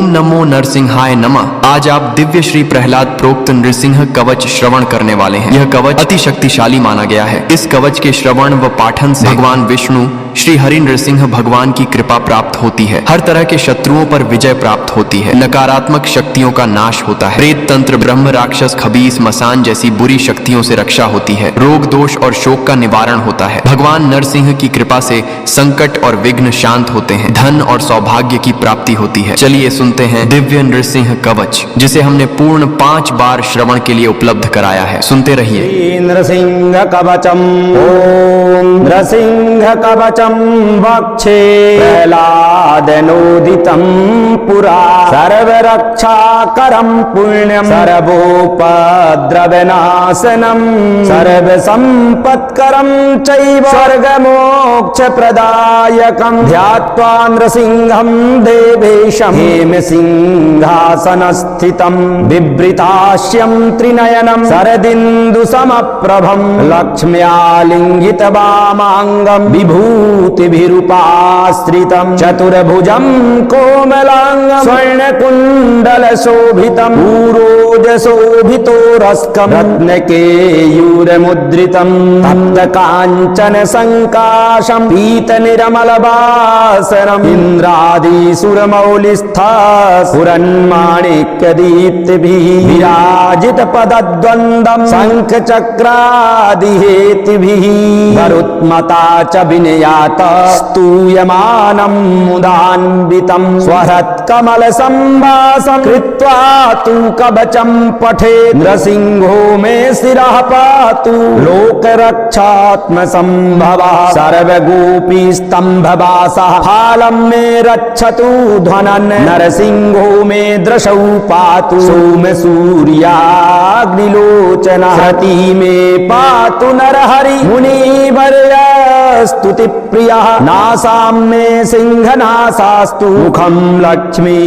नमो नरसिंहाय नमः। आज आप दिव्य श्री प्रहलाद प्रोक्त नृसिंह कवच श्रवण करने वाले हैं। यह कवच अति शक्तिशाली माना गया है। इस कवच के श्रवण व पाठन से भगवान विष्णु श्री हरि नृसिंह भगवान की कृपा प्राप्त होती है। हर तरह के शत्रुओं पर विजय प्राप्त होती है। नकारात्मक शक्तियों का नाश होता है। प्रेत तंत्र, ब्रह्म, राक्षस, खबीस, मसान जैसी बुरी शक्तियों से रक्षा होती है। रोग, दोष और शोक का निवारण होता है। भगवान नरसिंह की कृपा से संकट और विघ्न शांत होते हैं। धन और सौभाग्य की प्राप्ति होती है। चलिए सुनते हैं दिव्य नृसिंह कवच, जिसे हमने पूर्ण 5 बार श्रवण के लिए उपलब्ध कराया है। सुनते रहिए। नृसिंह कवचम। ओम नृसिंह कवचम वक्षे प्रहलादनोदितं पुरा सर्वरक्षाकरं पुण्यं सर्वोपद्रवनाशनं सर्वसम्पत्करं चैव स्वर्गमोक्षप्रदायकं ध्यात्वा नृसिंहं देवेशं हेमसिंहासनस्थितं बिभ्रितास्यं त्रिनयनं शरदिन्दुसमप्रभं लक्ष्म्यालिङ्गितवामाङ्गं विभूतिभिरुपाश्रितं चतुर्भुजं कोमलांगं स्वर्णकुण्डलशोभितं पूरोजशोभितो रस्कं रत्नकेयूरमुद्रितं तप्तकाञ्चन संकाशं पीतनिरमलवासरम् इन्द्रादिसुरमौलिस्था पुरन्माणिक्यदीप्तिभिः विराजितपदद्वन्द्वं शङ्खचक्रादिहेतिभिः गरुत्मता च विनयात स्तूयमानं मुदान्वितं स्वहृत्कमलसम्भासं कृत्वा तु कवचं पठेत् नृसिंहो मे शिरः पातु लोकरक्षात्मसम्भवः सर्वगोपीस्तम्भवासः फालं मे रक्षतु ध्वनन् नरसिंहो मे दृशौ पातु सोमसूर्याग्निलोचनः सती मे पातु नरहरि मुनिवर्या स्तुतिप्रियः नासां मे सिंहनासास्तु मुखं लक्ष्मी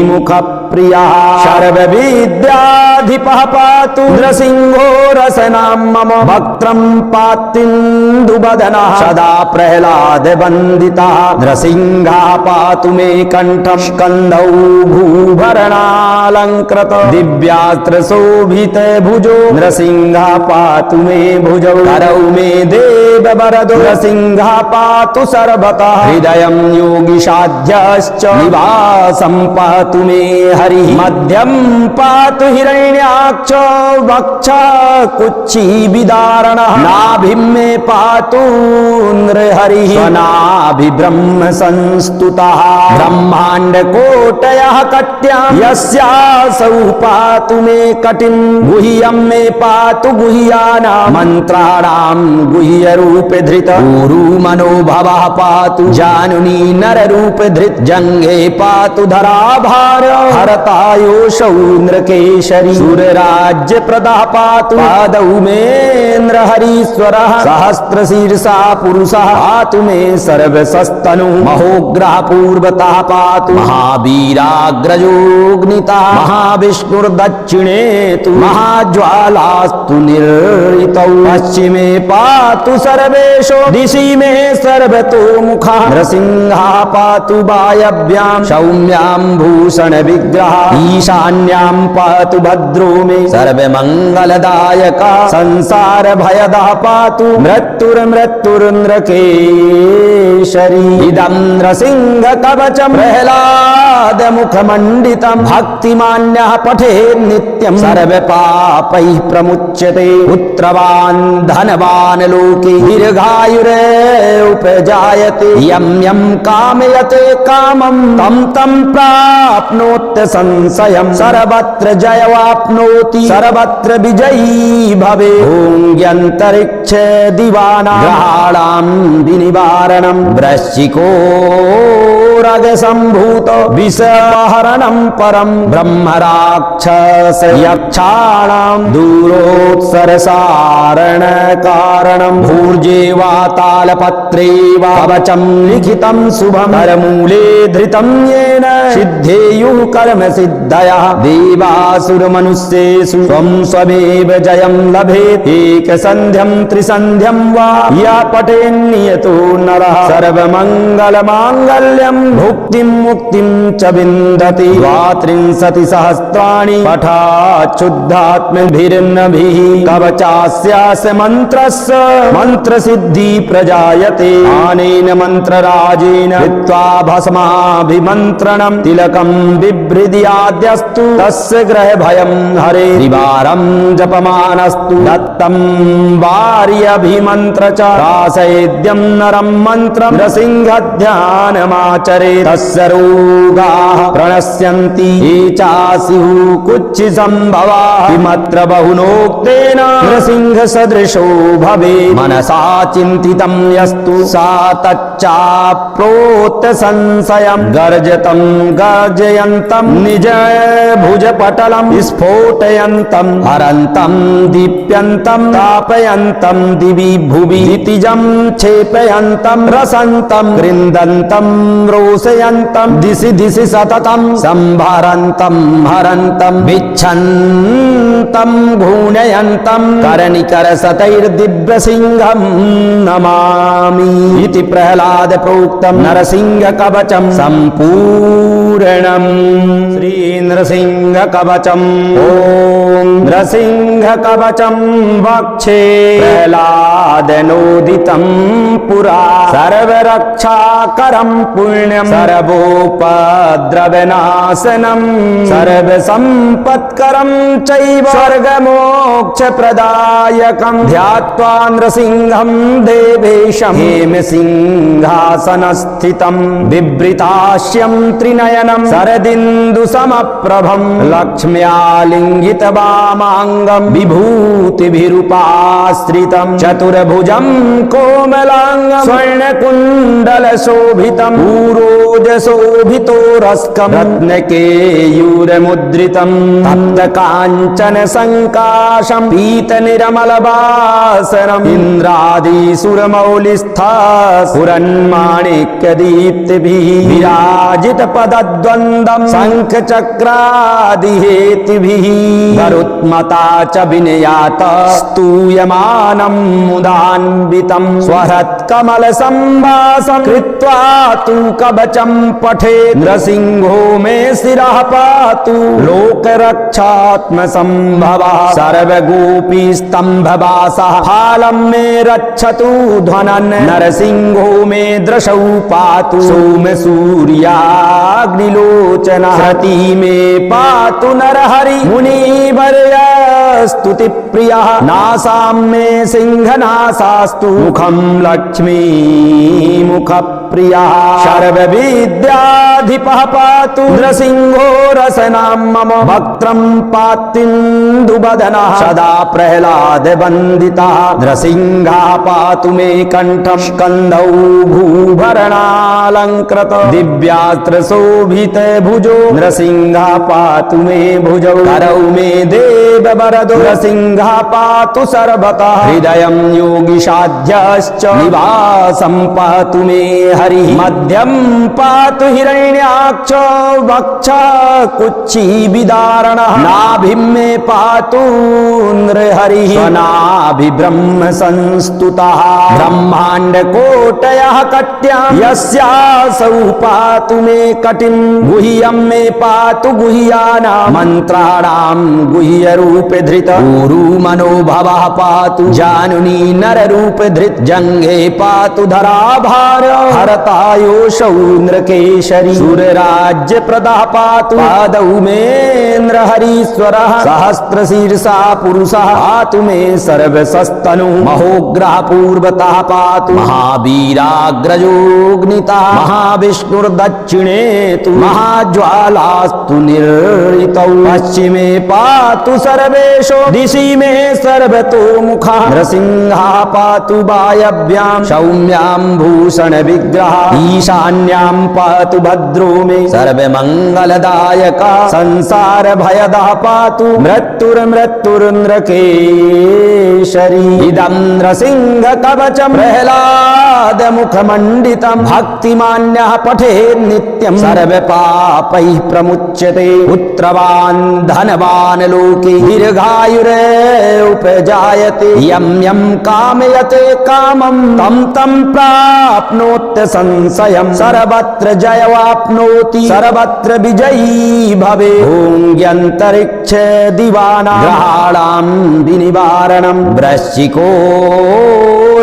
मुखप्रियः सर्वविद्याधिपः पातु नृसिंहो रसनां मम वक्त्रं पात्तिन्दुवदनः सदा प्रह्लादवन्दितः नृसिंहः पातु मे कण्ठं स्कन्धौ भूभरणालङ्कृत दिव्यास्त्रशोभितभुजो नृसिंहः पातु मे भुजौ करौ मे देववरदो नृसिंहः पातु सर्वतः हृदयं योगिसाध्यश्च निवासं पातु मे हरिः मध्यं पातु हिरण्याक्ष वक्षा कुक्षिविदारणः नाभिं मे पातु नृहरिः स्वनाभिब्रह्म संस्तुतः ब्रह्माण्डकोटयः कट्यां यस्यासौ पातु मे कटिं गुह्यं मे पातु गुह्यानां मन्त्राणां गुह्यरूपे धृत ऊरु मनोभवः पातु जानुनी नररूपे धृत जङ्घे पातु धराभार हरतायोषौ नृकेशरी सुरराज्यप्रदः पातु पादौ मे नृहरीश्वरः सहस्रशीर्षा पुरुषः पातु मे सर्वसस्तनुः महोग्रः पूर्वतः पातु महावीराग्रजोऽग्नितः महाविष्णुर्दक्षिणे तु महाज्वालास्तु निर्ऋतौ पश्चिमे पातु सर्वेषु दिशि मे सर्वतोमुखः नृसिंहः पातु वायव्यां सौम्यां भूषणविग्रहः ईशान्यां पातु भद्रो मे सर्वमङ्गलदायकः संसारभयदः पातु मृत्युर्नृकेशरी इदं नृसिंहकवचं प्रह्लादमुखमण्डितं भक्तिमान्यः पठेत् नित्यं सर्वपापैः प्रमुच्यते पुत्रवान् धनवान् लोके दीर्घायुरुपजायते यं यं कामयते कामं तं तं प्राप्नोत्य संशयं सर्वत्र जयवाप्नोति सर्वत्र विजयी भवे भूम्यन्तरिक्षे दिवानां विनिवारणं वृश्चिकोरगसम्भूत विषहरणं परं ब्रह्मराक्षस यक्षाणां दूरोत्सरसारणकारणं भूर्जे वा तालपत्रे वा कवचं लिखितं शुभं करमूले धृतं येन सिद्धेयु कुर्युः कर्म सिद्धयः देवासुरमनुष्येषु स्वं स्वमेव जयं लभेत् एकसन्ध्यं त्रिसन्ध्यं वा या पठेन्नियतो नरः सर्वमङ्गलमाङ्गल्यं भुक्तिं मुक्तिं च विन्दति 32 सहस्राणि पठात् शुद्धात्मभिर्नभिः कवचास्यास्य मन्त्रस्य मन्त्रसिद्धि प्रजायते अनेन मन्त्रराजेन कृत्वा भस्माभिमन्त्रणं तिलकं बिभ्रद्याद्यस्तु तस्य ग्रहभयं हरे त्रिवारं जपमानस्तु दत्तं वार्यभिमन्त्र च रासयेद्यं नरं मन्त्रं नृसिंहध्यानमाचरे तस्य रोगाः प्रणश्यन्ति ये चास्युः कुच्छिसम्भवाः किमत्र बहुनोक्तेन नृसिंहसदृशो भवेत् मनसा चिन्तितं यस्तु सा तच्चाप्रोक्त संशयं गर्जतं गर्जयन्तं निज भुजपटलं स्फोटयन्तं हरन्तं दीप्यन्तं तापयन्तं दिवि भुवि क्षितिजं क्षेपयन्तं रसन्तं गृन्दन्तं रोषयन्तं दिशि दिशि सततं संभरन्तं हरन्तं विच्छन्तं घूर्णयन्तं करनिकरसतैर्दिव्यसिंहं नमामि इति प्रह्लाद प्रोक्तं नरसिंह कवचं सम्पूर्णम् श्री नृसिंह कवचम् ॐ नृसिंह कवचं वक्षे प्रह्लादनोदितं पुरा सर्वरक्षाकरं पुण्यं सर्वोपद्रवनाशनं सर्वसम्पत्करं चैव स्वर्गमोक्षप्रदायकं ध्यात्वा नृसिंहं देवेशं हेमसिंहासनस्थितं बिभ्रतास्यं त्रिनयनं शरदिन्दुसमप्रभं लक्ष्म्यालिङ्गितवामाङ्गं विभूतिभिरुपाश्रितं चतुर्भुजं कोमलाङ्गं स्वर्णकुण्डलशोभितं पूरोजशोभितोरस्कं रत्नकेयूरमुद्रितं तप्तकाञ्चनसङ्काशं पीतनिरमलवासनम् इन्द्रादिसुरमौलिस्था पुरन्माणिक्यदीप्तिभिः विराजितपदद्वन्द्वं शङ्खचक्रादिहेतिभिः गरुत्मता च विनयात स्तूयमानं मुदान्वितं स्वहृत्कमलसम्भासं कृत्वा तु कवचं पठेत् नृसिंहो मे शिरः पातु लोकरक्षात्मसम्भवः सर्वगोपीस्तम्भवासः फालं मे रक्षतु ध्वनन् नरसिंहो मे दृशौ पातु सोमसूर्याग्निलोचनः सती मे पातु नरहरि मुनिवर्य स्तुतिप्रियः नासां मे सिंहनासास्तु मुखं लक्ष्मी मुखप्रियः सर्वविद्याधिपः पातु नृसिंहो रसनां मम वक्त्रं पात्तिन्दुवदनः सदा प्रह्लादवन्दितः नृसिंहः पातु मे कण्ठं स्कन्धौ भूभरणालङ्कृत दिव्यास्त्रशोभितभुजो नृसिंहः पातु मे भुजौ करौ मे देववरदो नृसिंहः पातु सर्वतः हृदयं योगिसाध्यश्च निवासं पातु मे हरिः मध्यं पातु हिरण्याक्ष वक्षा कुक्षी विदारणः नाभिं मे पातु नृहरिः स्वनाभिब्रह्म संस्तुतः ब्रह्माण्डकोटयः कट्यां यस्यासौ पातु मे कटिं गुह्यं मे पातु गुह्यानां मन्त्राणां गुह्यरूपे धृत ऊरु मनोभवः पातु जानुनी नररूपे धृत जङ्घे पातु धराभार हरतायोषौ नृकेशरी सुरराज्यप्रदः पातु पादौ मे नृहरीश्वरः सहस्रशीर्षा पुरुषः पातु मे सर्वसस्तनु महोग्रः पूर्वतः पातु महावीराग्रजोऽग्नितः महाविष्णुर्दक्षिणे तु महाज्वालास्तु निर्ऋतौ पश्चिमे पातु सर्वेषु दिशि मे सर्वतो मुखः नृसिंहः पातु वायव्यां सौम्यां भूषण विग्रह विग्रह ईशान्यां पातु भद्रो मे सर्वमङ्गलदायका संसार भयदः पातु मृत्युर्नृकेशरी इदं नृसिंह कवचं प्रह्लाद मुखमण्डितं भक्तिमान्यः पठेत् नित्यं सर्वपापैः प्रमुच्यते पुत्रवान् धनवान् लोके दीर्घायुरुपजायते यं यं कामयते कामं तं तं प्राप्नोत्य संशयं सर्वत्र जयवाप्नोति सर्वत्र विजयी भवे भूम्यन्तरिक्ष दिवाना ग्रहाणां विनिवारणं वृश्चिको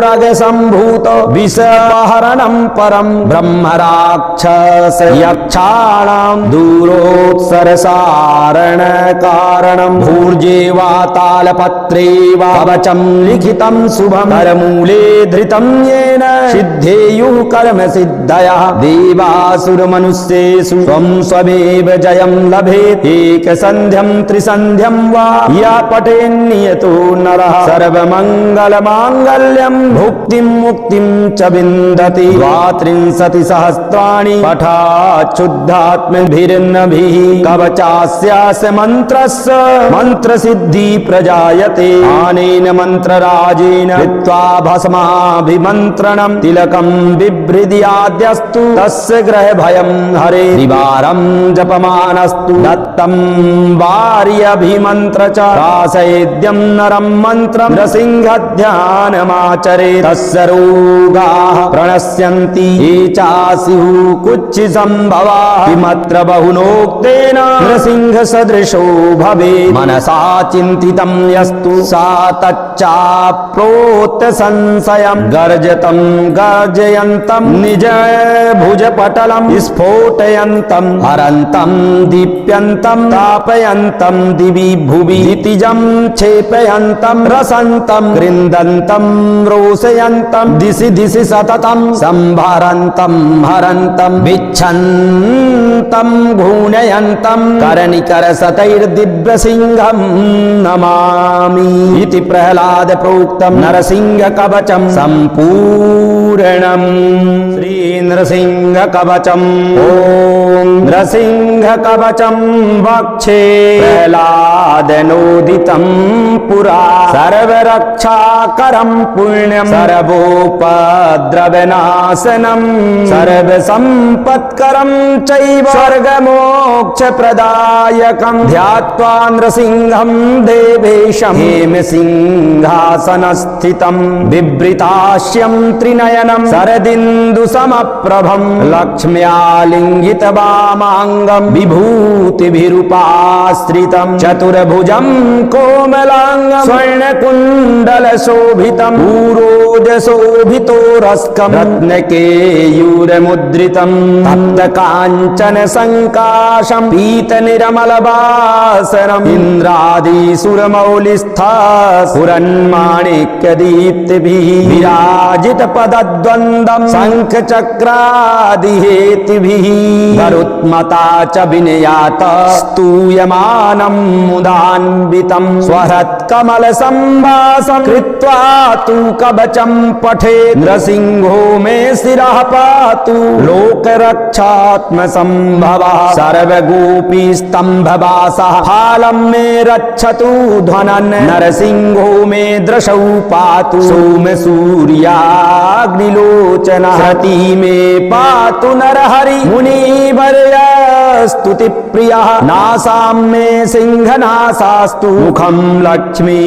रगसम्भूत विषहरणं परं ब्रह्मराक्षस यक्षाणां दूरोत्सरसारणकारणं भूर्जे वा तालपत्रे वा कवचं लिखितं शुभं करमूले धृतं येन सिद्धेयुः कर्म सिद्धयः देवासुरमनुष्येषु स्वं स्वमेव जयं लभेत् एकसन्ध्यं त्रिसन्ध्यं वा या पठेन्नियतो नरः सर्वमङ्गलमाङ्गल्यं भुक्तिं मुक्तिं च विन्दति द्वात्रिंशति सहस्राणि पठाच्छुद्धात्मभिर्नभिः कवचास्यास्य मन्त्रस्य मन्त्रसिद्धि प्रजायते अनेन मन्त्रराजेन कृत्वा भस्माभिमन्त्रणं तिलकं बिभ्रद्याद्यस्तु तस्य ग्रहभयं हरे त्रिवारं जपमानस्तु दत्तं वार्यभिमन्त्र च रासयेद्यं नरं मन्त्रं नृसिंहध्यानमाचरे तस्य रोगाः प्रणश्यन्ति ये चास्युः कुच्छिसम्भवाः किमत्र बहुनोक्तेन नृसिंहसदृशो भवेत् मनसा चिन्तितं यस्तु सा तच्चाप्नोत्य संशयं गर्जतं गर्जयन्तं निज भुजपटलं स्फोटयन्तं हरन्तं दीप्यन्तं तापयन्तं दिवि भुवि क्षितिजं क्षेपयन्तं रसन्तं गृन्दन्तं रोषयन्तं दिशि दिशि सततं संभरन्तं हरन्तं विच्छन्तं घूर्णयन्तं करनिकरशतैर्दिव्यसिंहं नमामि इति प्रह्लाद प्रोक्तं नरसिंह कवचं सम्पूर्णम् श्री नृसिंह कवचम् ॐ नृसिंह कवचं वक्षे प्रह्लादनोदितं पुरा सर्वरक्षाकरं पुण्यं सर्वोपद्रवनाशनं सर्वसम्पत्करं चैव स्वर्गमोक्षप्रदायकं ध्यात्वा नृसिंहं देवेशं हेमसिंहासनस्थितं बिभ्रतास्यं त्रिनयनं शरदिन्दुसमप्रभं लक्ष्म्यालिङ्गितवामाङ्गं विभूतिभिरुपाश्रितं चतुर्भुजं कोमलाङ्गं स्वर्णकुण्डलशोभितं पूरोजशोभितो रस्कं रत्नकेयूरमुद्रितं तप्तकाञ्चन सङ्काशं पीतनिरमलवासनम् इन्द्रादिसुरमौलिस्था पुरन्माणिक्यदीप्तिभिः विराजितपदद्वन्द्वं शङ्खचक्रादिहेतिभिः गरुत्मता च विनयात स्तूयमानं मुदान्वितं स्वहृत्कमलसम्भासं कृत्वा तु कवचं पठेत् नृसिंहो मे शिरः पातु लोकरक्षात्मसम्भवः सर्वगोपीस्तम्भवासः फालं मे रक्षतु ध्वनन् नरसिंहो मे दृशौ पातु सोमसूर्याग्निलोचनः सती मे पातु नरहरि मुनिवर्यस्तुतिप्रियः नासां मे सिंहनासास्तु मुखं लक्ष्मी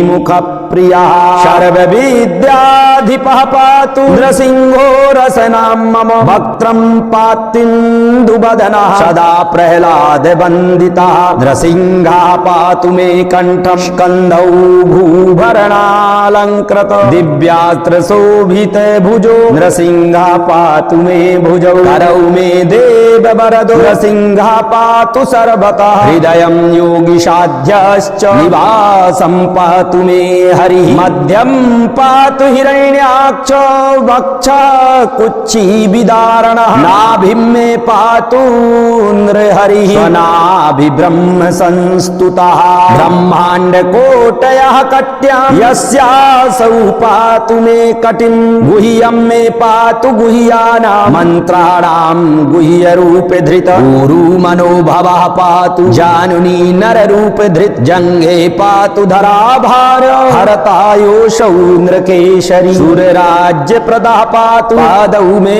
मुखप्रियः सर्वविद्याधिपः पातु नृसिंहो रसनां मम वक्त्रं पात्तिन्दुवदनः सदा प्रह्लादवन्दितः नृसिंहः पातु मे कण्ठं स्कन्धौ भूभरणालङ्कृत दिव्यास्त्रशोभित भुजो नृसिंहः पातु मे भुजौ करौ मे देववरदो नृसिंहः पातु सर्वतः हृदयं योगिसाध्यश्च निवासं पातु मे हरिः मध्यं पातु हिरण्याक्ष वक्ष कुक्षी विदारणः नाभिं मे पातु पातु नृहरिः स्वनाभिब्रह्म संस्तुतः ब्रह्माण्ड कोटयः कट्यां यस्यासौ पातु मे कटिं गुह्यं मे पातु गुह्यानां मन्त्राणां गुह्यरूप धृत गुरु मनोभवः पातु जानुनी नररूप धृत जंघे पातु धराभार हरतायोषौ नृकेशरी सुरराज्य प्रदः पातु पादौ मे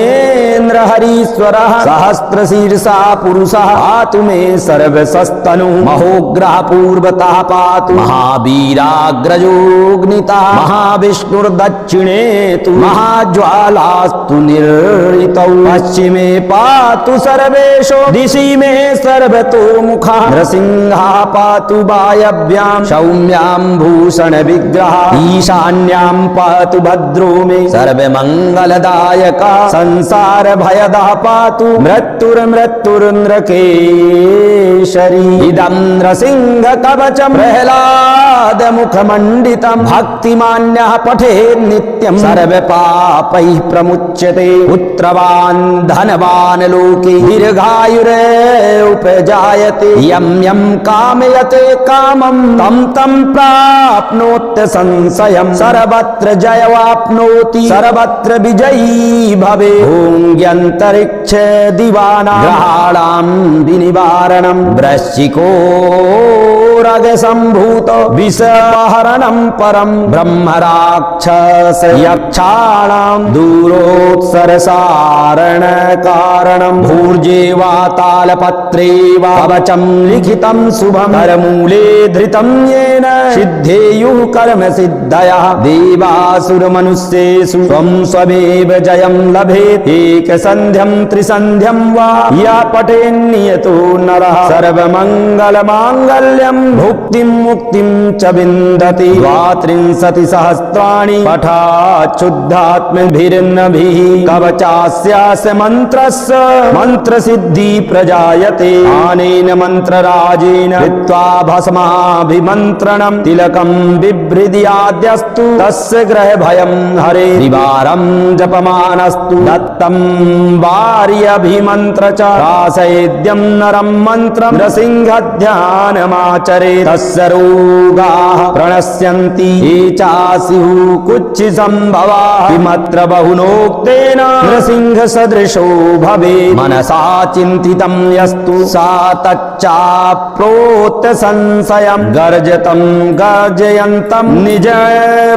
नृहरीश्वरः सहस्रशीर्षा पुरुषः पातु मे सर्वसस्तनु महोग्रः पूर्वतः पातु महावीराग्रजोऽग्नितः महाविष्णुर्दक्षिणे तु महाज्वालास्तु निर्ऋतौ पश्चिमे पातु सर्वेषु दिशि मे सर्वतोमुखः नृसिंहः पातु वायव्यां सौम्यां भूषण विग्रहः ईशान्यां पातु भद्रो मे सर्वमङ्गलदायकः संसार भयदः पातु मृत्युर्नृकेशरी इदं नृसिंह कवचं प्रह्लाद मुखमण्डितं भक्तिमान्यः पठेत् नित्यं सर्वपापैः प्रमुच्यते पुत्रवान् धनवान् लोके दीर्घायुरुपजायते यं यं कामयते कामं तं तं प्राप्नोत्य संशयं सर्वत्र जयवाप्नोति सर्वत्र विजयी भवे भूङ्ग्यन्तरिक्ष दिवानां ग्रहाणां विनिवारणं वृश्चिकोरगसम्भूत विषहरणं परं ब्रह्मराक्षस यक्षाणां दूरोत्सरसारण कारणं भूर्जे वा तालपत्रे वा कवचं लिखितं शुभं करमूले धृतं येन सिद्धेयुः कर्म सिद्धयः देवासुरमनुष्येषु स्वं स्वमेव जयं लभेत् एकसन्ध्यं त्रिसन्ध्यं वा या पठेन्नियतो नरः सर्वमङ्गलमाङ्गल्यं भुक्तिं मुक्तिं च विन्दति 32 सहस्राणि पठात् शुद्धात्मभिर्नभिः कवचास्यास्य मन्त्रस्य मन्त्रसिद्धि प्रजायते अनेन मन्त्रराजेन कृत्वा भस्माभिमन्त्रणं तिलकं बिभ्रद्याद्यस्तु तस्य ग्रहभयं हरे त्रिवारं जपमानस्तु दत्तं वार्यभिमन्त्र च रासयेद्यं नरं मन्त्रं नृसिंहध्यानमाचरे तस्य रोगाः प्रणश्यन्ति ये चास्युः कुच्छिसम्भवाः किमत्र बहुनोक्तेन नृसिंहसदृशो भवेत् मनसा चिन्तितं यस्तु सा तच्चाप्नोत् संशयं गर्जतं गर्जयन्तं निज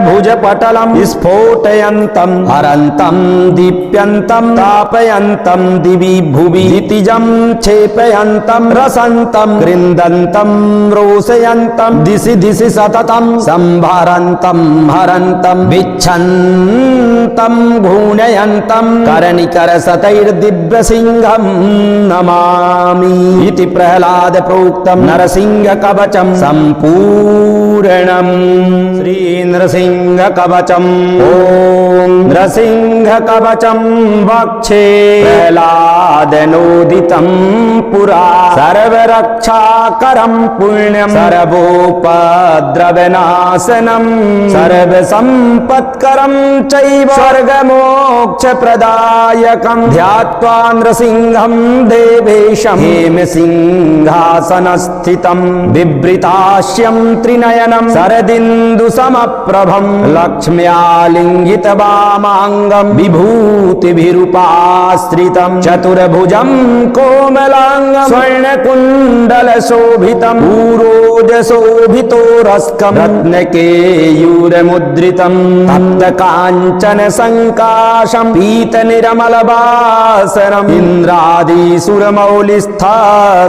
भुजपटलं स्फोटयन्तं हरन्तं दीप्यन्तं तापयन्तं दिवि भुवि क्षितिजं क्षेपयन्तं रसन्तं कृन्दन्तं रोषयन्तं दिशि दिशि सततं संभरन्तं हरन्तं विच्छन्तं घूर्णयन्तं कर्णिकरसतैर्दिव्यसिंहं नमामि इति प्रह्लाद प्रोक्तं नरसिंह कवचं सम्पूर्णम् श्री नृसिंह कवचम् ॐ नृसिंह कवचं वक्षे प्रह्लादनोदितं पुरा सर्वरक्षाकरं पुण्यं सर्वोपद्रवनाशनं सर्वसम्पत्करं चैव स्वर्गमोक्षप्रदायकं ध्यात्वा नृसिंहं देवेशं हेमसिंहासनस्थितं बिभ्रतास्यं त्रिनयनं शरदिन्दुसमप्रभं लक्ष्म्यालिङ्गितवामाङ्गं विभूतिभिरुपाश्रितं चतुर्भुजं कोमलाङ्गं स्वर्णकुण्डलशोभितं पूरोजशोभितो रस्कं रत्नकेयूरमुद्रितं तप्तकाञ्चन सङ्काशं पीतनिरमलवासरम् इन्द्रादिसुरमौलिस्था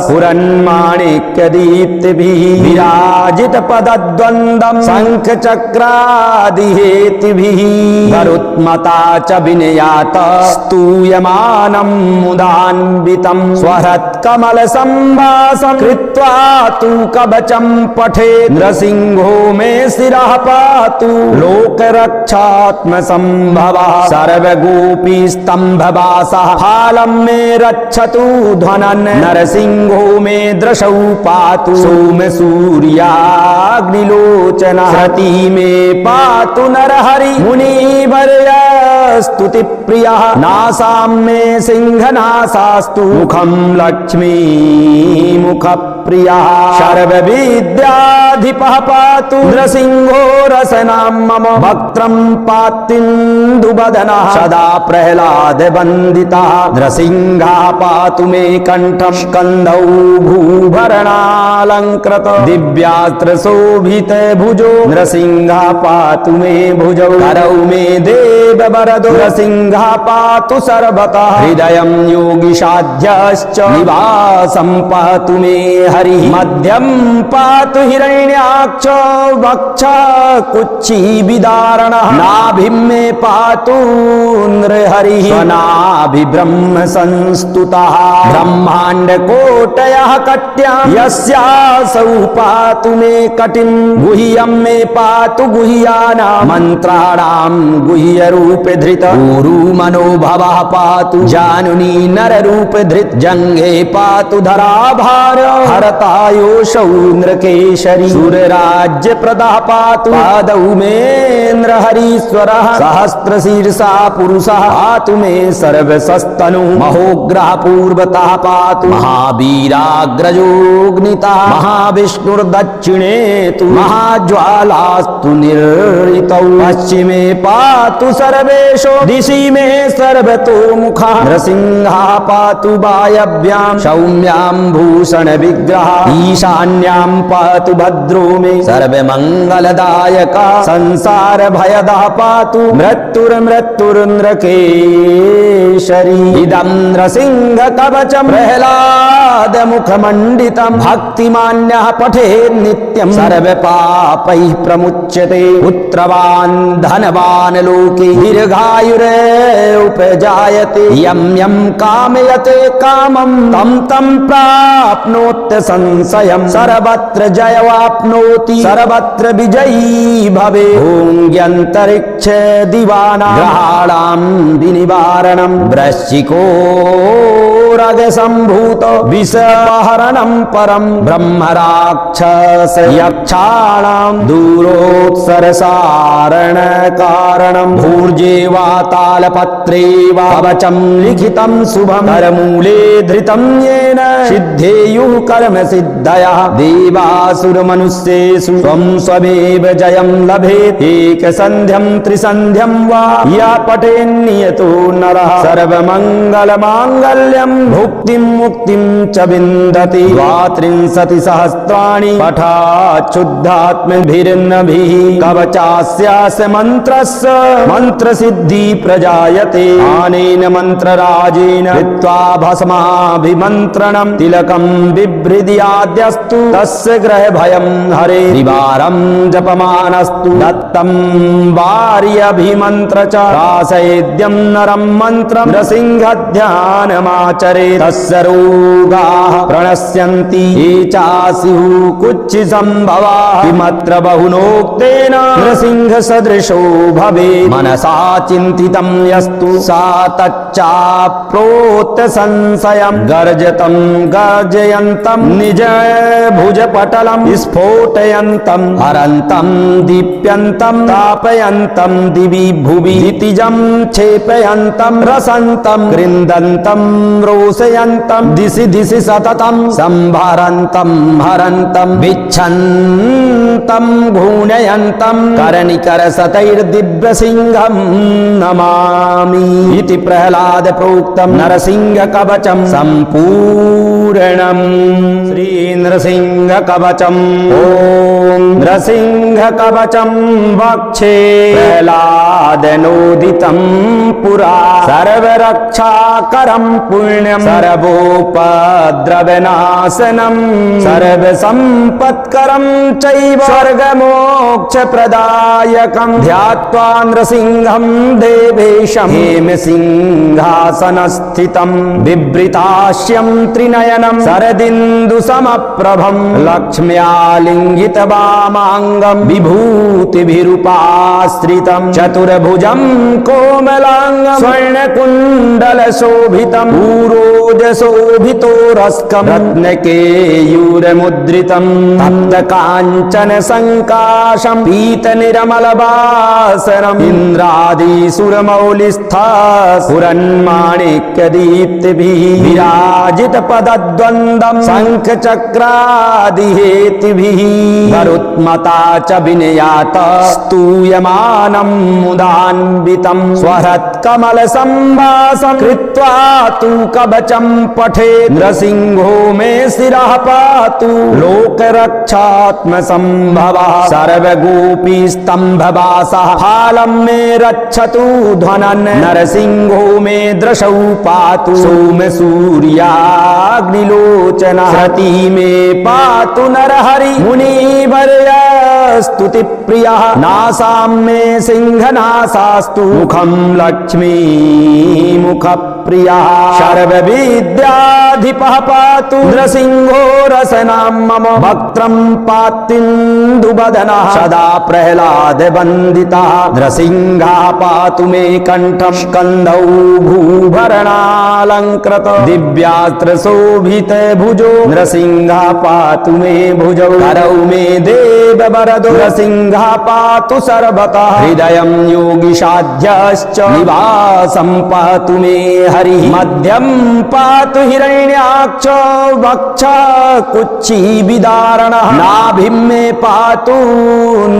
पुरन्माणिक्यदीप्तिभिः विराजितपदद्वन्द्वं शङ्खचक्रादिहेतिभिः गरुत्मता च विनयात स्तूयमानं मुदान्वितं स्वहृत्कमलसम्भासं कृत्वा तु कवचं पठे नृसिंहो मे शिरः पातु लोक रक्षात्म संभवः सर्वगोपी स्तंभवासः फालं मे रक्षतु ध्वनन् नरसिंहो मे दृशौ पातु सोम सूर्याग्निलोचनः सती मे पातु नरहरि मुनिवर्य स्तुति प्रियः नासां मे सिंहनासास्तु मुखं लक्ष्मी मुख प्रियः सर्वविद्याधिपः पातु नृसिंहो रसनां मम वक्त्रं पात्तिन्दुवदनः सदा प्रह्लाद वन्दितः नृसिंहः पातु मे कण्ठं स्कन्धौ भूभरणालङ्कृत दिव्यास्त्र शोभित भुजो नृसिंहः पातु मे भुजौ करौ मे देव वरदो नृसिंहः पातु सर्वतः हृदयं योगिसाध्यश्च निवासं पातु मे हरिः मध्यं पातु हिरण्याक्ष वक्ष कुक्षी विदारणः नाभिं मे पातु नृहरिः स्वनाभि ब्रह्म संस्तुतः ब्रह्माण्ड कोटयः कट्यां यस्यासौ पातु मे कटिं गुह्यं मे पातु गुह्यानां मन्त्राणां गुह्यरूप धृत गुरु मनोभवः पातु जानुनी नररूप धृत जङ्घे पातु धराभार हरतायोषौ नृकेशरी सुरराज्य प्रदः पातु पादौ मे नृहरीश्वरः सहस्रशीर्षा पुरुषः पातु मे सर्वसस्तनु महोग्रः पूर्वतः पातु महावीराग्रजोऽग्नितः महाविष्णुर्दक्षिणे तु महाज्वालास्तु निर्ऋतौ पश्चिमे पातु सर्वेषु दिशि मे सर्वतोमुखः नृसिंहः पातु वायव्यां सौम्यां भूषण विग्रह ईशान्यां पातु भद्रो मे सर्वमङ्गलदायकः संसार भयदः पातु मृत्युर्नृकेशरी इदं नृसिंह कवचं प्रह्लाद मुखमण्डितं भक्तिमान्यः पठेत् नित्यं सर्वपापैः प्रमुच्यते पुत्रवान् धनवान् लोके दीर्घायुरुपजायते यं यं कामयते कामं तं तं प्राप्नोत्य संशयं सर्वत्र जयवाप्नोति सर्वत्र विजयी भवे भूङ्ग्यन्तरिक्ष दिवानां ग्रहाणां विनिवारणं वृश्चिकोरगसम्भूत विषहरणं परं ब्रह्मराक्षस यक्षाणां दूरोत्सरसारण कारणं भूर्जे वा तालपत्रे वा कवचं लिखितं शुभं करमूले धृतं येन सिद्धेयुः कर्म सिद्धयः देवासुरमनुष्येषु स्वं स्वमेव जयं लभेत् एकसन्ध्यं त्रिसन्ध्यं वा या पठेन्नियतो नरः सर्वमङ्गलमाङ्गल्यं भुक्तिं मुक्तिं च विन्दति द्वात्रिंशति सहस्राणि पठाच्छुद्धात्मभिर्नभिः कवचास्यास्य मन्त्रस्य मन्त्रसिद्धि प्रजायते अनेन मन्त्रराजेन कृत्वा भस्माभिमन्त्रणं तिलकं बिभ्रद्याद्यस्तु तस्य ग्रहभयं हरे त्रिवारं जपमानस्तु दत्तं वार्यभिमन्त्र च रासयेद्यं नरं मन्त्रं नृसिंहध्यानमाचरे तस्य रोगाः प्रणश्यन्ति ये चास्युः कुच्छिसम्भवाः किमत्र बहुनोक्तेन नृसिंहसदृशो भवेत् मनसा चिन्तितं यस्तु सा तच्चाप्नोत् संशयं गर्जतं गर्जयन्तं निज भुजपटलं स्फोटयन्तं हरन्तं दीप्यन्तं तापयन्तं दिवि भुवि क्षितिजं क्षेपयन्तं रसन्तं कृन्दन्तं रोषयन्तं दिशि दिशि सततं संभरन्तं हरन्तं विच्छन्तं घूर्णयन्तं करनिकरसतैर्दिव्यसिंहं नमामि इति प्रह्लाद प्रोक्तं नरसिंह कवचं सम्पूर्णम् श्री नृसिंह कवचम् ओम नृसिंह कवचम वक्षे प्रह्लादनोदितं पुरा सर्वरक्षाकरं पुण्यं सर्वोपद्रवनाशनं सर्वसम्पत्करं चैव स्वर्गमोक्षप्रदायकं ध्यात्वा नृसिंहं देवेशं हेमसिंहासनस्थितं बिभ्रतास्यं त्रिनयनं शरदिन्दुसमप्रभं लक्ष्म्यालिङ्गितवामाङ्गं विभूतिभिरुपाश्रितं चतुर्भुजं कोमलाङ्गं स्वर्णकुण्डलशोभितं पूरोजशोभितोरस्कं रत्नकेयूरमुद्रितं तप्तकाञ्चनसङ्काशं पीतनिरमलवासनम् इन्द्रादिसुरमौलिस्था पुरन्माणिक्यदीप्तिभिः विराजितपदद्वन्द्वं शङ्खचक्रादिहेतिभिः गरुत्मता च विनयात स्तूयमानं मुदान्वितं स्वहृत्कमलसम्भासं कृत्वा तु कवचं पठे नृसिंहो मे शिरः पातु लोकरक्षात्मसम्भवः सर्वगोपीस्तम्भवासः फालं मे रक्षतु ध्वनन् नरसिंहो मे दृशौ पातु सोमसूर्याग्निलोचनः सती मे पातु नरहरि मुनिवर्य स्तुतिप्रियः नासां मे सिंहनासास्तु मुखं लक्ष्मी मुखप्रियः सर्वविद्याधिपः पातु नृसिंहो रसनां मम वक्त्रं पात्तिन्दुवदनः सदा प्रह्लादवन्दितः नृसिंहः पातु मे कण्ठं स्कन्धौ भूभरणालङ्कृत दिव्यास्त्रशोभितभुजो नृसिंहः पातु मे भुजौ करौ मे देववरदो नृसिंहः पातु सर्वतः हृदयं योगिसाध्यश्च निवासं पातु मे हरिः मध्यं पातु हिरण्याक्ष वक्षा कुक्षिविदारणः नाभिं मे पातु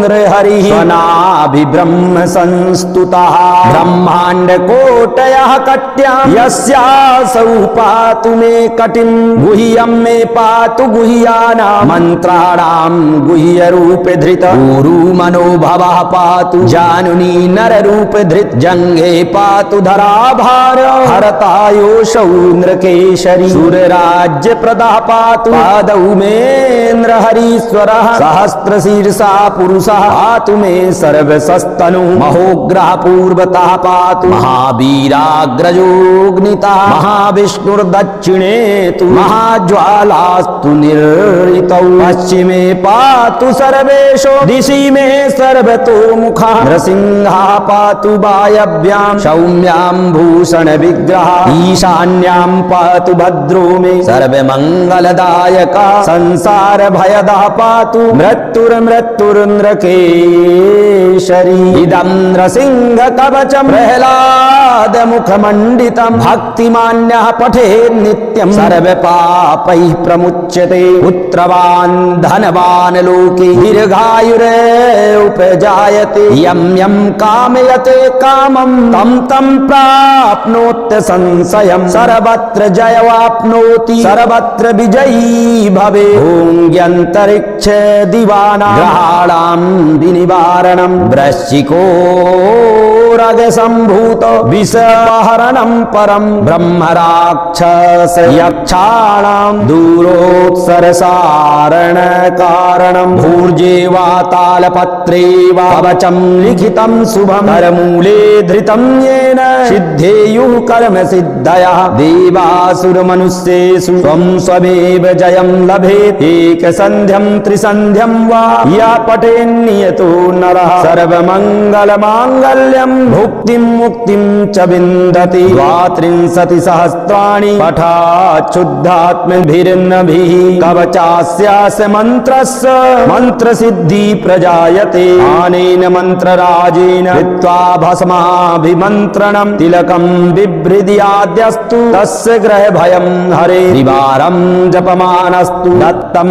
नृहरिः स्वनाभिब्रह्म संस्तुतः ब्रह्माण्डकोटयः कट्यां यस्यासौ पातु मे कटिं गुह्यं मे पातु गुह्यानां मन्त्राणां गुह्यरूपे धृत ऊरु मनोभवः पातु जानुनी नररूपे धृत जङ्घे पातु धराभार हरतायोषौ नृकेशरी सुरराज्यप्रदः पातु पादौ मे नृहरीश्वरः सहस्रशीर्षा पुरुषः पातु मे सर्वसस्तनु महोग्रः पूर्वतः पातु महावीराग्रजोऽग्नितः महाविष्णुर्दक्षिणे तु महाज्वालास्तु निर्ऋतौ पश्चिमे पातु सर्वेषु दिशि मे सर्वतोमुखः नृसिंहः पातु वायव्यां सौम्यां भूषणविग्रहः ईशान्यां पातु भद्रो मे सर्वमङ्गलदायकः संसारभयदः पातु मृत्युर्नृकेशरी इदं नृसिंहकवचं प्रह्लादमुखमण्डितं भक्तिमान्यः पठेत् नित्यं सर्वपापैः प्रमुच्यते पुत्रवान् धनवान् लोके दीर्घायुरुपजायते यं यं कामयते कामं तं तं प्राप्नोत्य संशयं सर्वत्र जयवाप्नोति सर्वत्र विजयी भवे भूङ्ग्यन्तरिक्ष दिवानां ग्रहाणां विनिवारणं वृश्चिकोरगसम्भूत विषहरणं परं ब्रह्मराक्षस यक्षाणां दूरोत्सरसारणकारणं भूर्जे वा तालपत्रे वा कवचं लिखितं शुभं करमूले धृतं येन सिद्धेयुः कर्म सिद्धयः देवासुरमनुष्येषु त्वं स्वमेव जयं लभेत् एकसन्ध्यं त्रिसन्ध्यं वा या पठेन्नियतो नरः सर्वमङ्गलमाङ्गल्यं भुक्तिं मुक्तिं च विन्दति 32 सहस्राणि पठाच्छुद्धात्मभिर्नभिः कवचास्यास्य मन्त्रस्य मन्त्रसिद्धि प्रजायते अनेन मन्त्रराजेन कृत्वा भस्माभिमन्त्रणं तिलकं बिभ्रद्याद्यस्तु तस्य ग्रहभयं हरे त्रिवारं जपमानस्तु दत्तं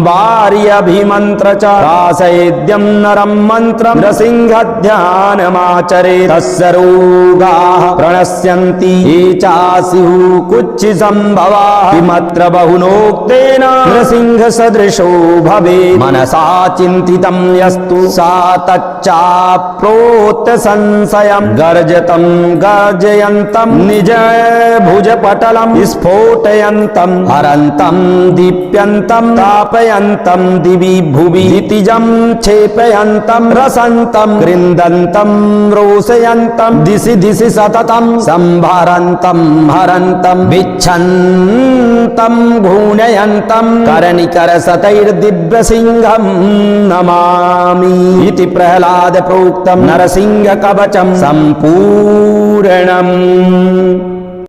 वार्यभिमन्त्र च रासयेद्यं नरं मन्त्रं नृसिंहध्यानमाचरे आचरे तस्य रोगाः प्रणश्यन्ति ये चास्युः कुच्छिसम्भवाः किमत्र बहुनोक्तेन नृसिंहसदृशो भवेत् मनसा चिन्तितं यस्तु सा तच्चाप्रोक्त संशयम् गर्जतं गर्जयन्तं निज भुजपटलं स्फोटयन्तं हरन्तं दीप्यन्तं तापयन्तं दिवि भुवि क्षितिजं क्षेपयन्तं रसन्तं कृन्दन्तं रोषयन्तं दिशि दिशि सततं संभरन्तं हरन्तं विच्छन्तं घूर्णयन्तं करनिकरशतैर्दिव्यसिंहं नमामि इति प्रह्लाद प्रोक्तं नरसिंह कवचं सम्पूर्णम्।